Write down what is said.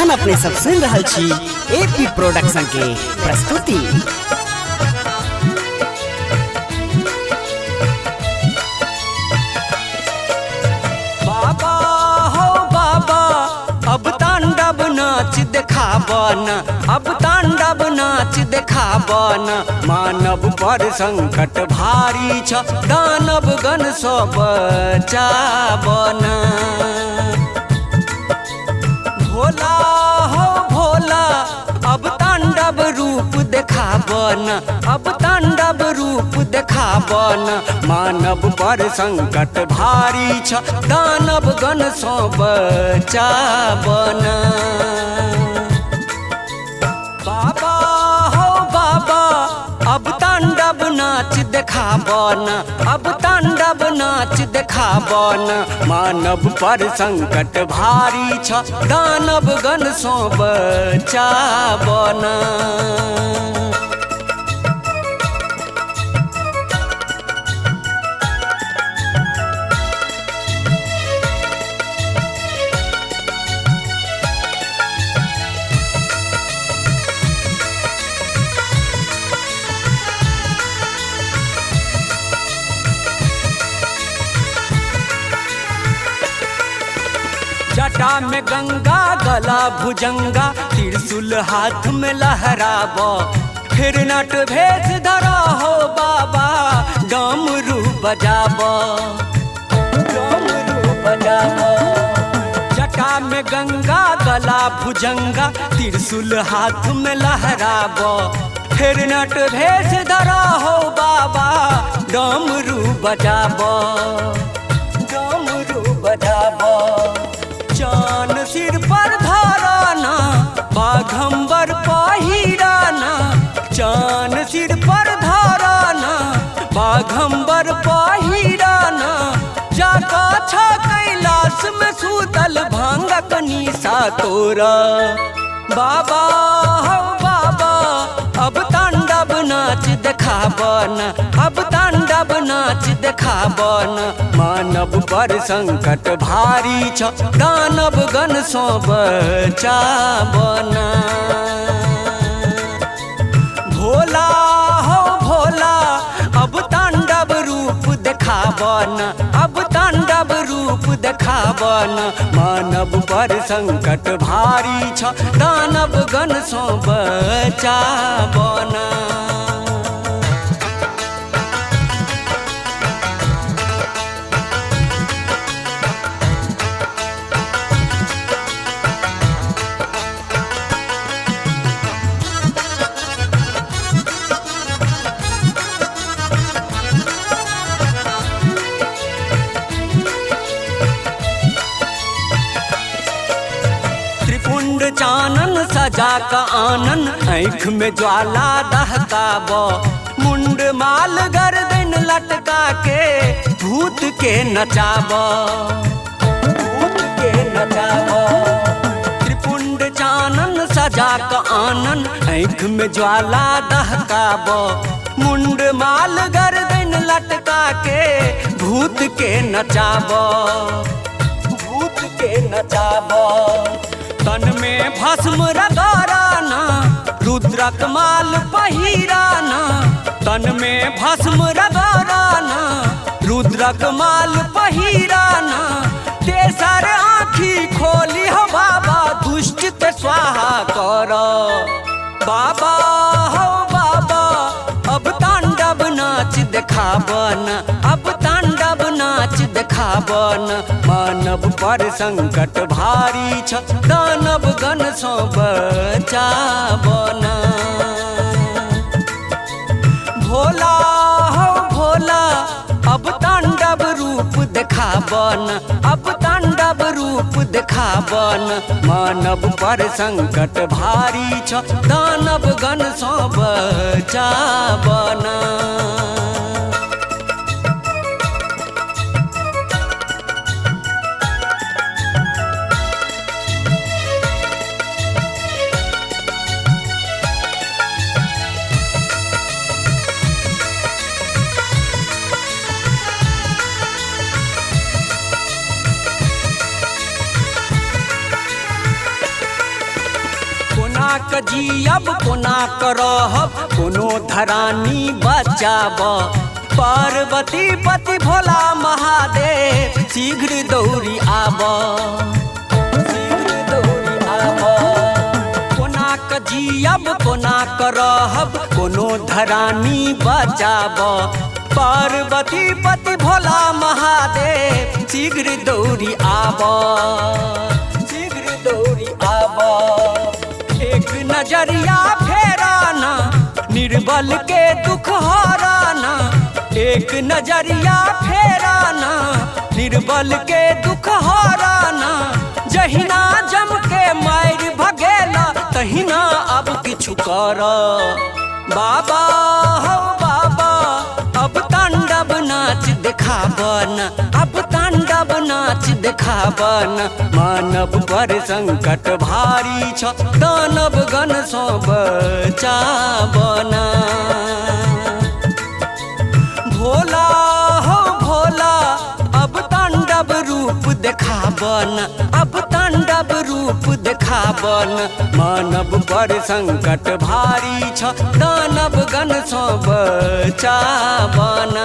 अखन अपने सब सुन रहल छी एपी प्रोडक्शन के प्रस्तुति। बाबा हो बाबा अब तांडव नाच देखाबन, अब तांडव नाच देखाबन। मानव पर संकट भारी छ, दानव गण सब बचाबन। भोला हो भोला अब तांडव रूप देखाबन, अब तांडव रूप देखाबन। मानव पर संकट भारी छ, दानव गण सब बचाबन। बाबा हो बाबा अब तांडव नाच देखाबन, अब तांडव नाच देखाबन। मानव पर संकट भारी छ, दानव गण सब बचाबन। जटा में गंगा गला भुजंगा, त्रिशूल हाथ में लहराब। फिर नट भेष धरा हो बाबा, डमरू बजाब, डमरू बजाब। जटा में गंगा गला भुजंगा, त्रिशूल हाथ में लहराब। फिर नट भेष धरा हो बाबा, डमरू बजाब, डमरू बजाब। चान सिर पर धराना, बाघंबर पहिराना। चान सिर पर धराना, बाघंबर पहिराना। जाका छ कैलाश में सूतल भांगक निशा तोरा। बाबा हो बाबा अब तांडव नाच देखाबन, अब तांडव नाच देखाबन। मानव पर संकट भारी छ, दानव गण सब बचाबन। भोला हो भोला अब तांडव रूप देखाबन, अब तांडव रूप देखाबन। मानव पर संकट भारी छ, दानव गण सब बचाबन। त्रिपुंड चानन सजा का आनन, आँख में ज्वाला दहकाब। मुंड माल गर्दन लटका के भूत के नचाब, भूत के नचाब। त्रिपुंड चानन सजा का आनन, आँख में ज्वाला दहकाब। मुंड माल गर्दन लटका के भूत के नचाब, भूत के नचाब। तन में भस्म रगड़ाना, रुद्रक माल पहिराना। तन में भस्म रगड़ाना, रुद्रक माल पहिराना। तेसर आँखी खोली हो बाबा, दुष्ट के स्वाहा कर। बाबा हो बाबा अब तांडव नाच देखाबन, अब तांडव नाच देखाबन। मानव पर संकट भारी छ, दानव गण सब बचाबन। भोला हो भोला अब तांडव रूप देखाबन, अब तांडव रूप देखाबन। मानव पर संकट भारी छ, दानव गण सब बचाबन। कजी अब कोना करहब कोनो धरानी बचाब पार्वती पति भोला महादेव शीघ्र दौड़ी आब शीघ्र दौड़ी आब कोना कजी अब कोना करहब कोनो धरानी बचाब पार्वती पति भोला महादेव शीघ्र दौड़ी आब शीघ्र दौड़ी आब एक नजरिया फेराना निर्बल के दुख हराना एक नजरिया फेराना निर्बल के दुख हराना जहिना जम के मार भगेला तहिना अब किछु कर बाबा हो बाबा अब तांडव नाच देखाबन अब तांडव नाच देखाबन मानव पर संकट भारी छ दानव गण सँ बचाबन भोला हो भोला अब तांडव रूप देखाबन अब तांडव रूप देखाबन मानव पर संकट भारी छ दानव गण सँ बचाबन।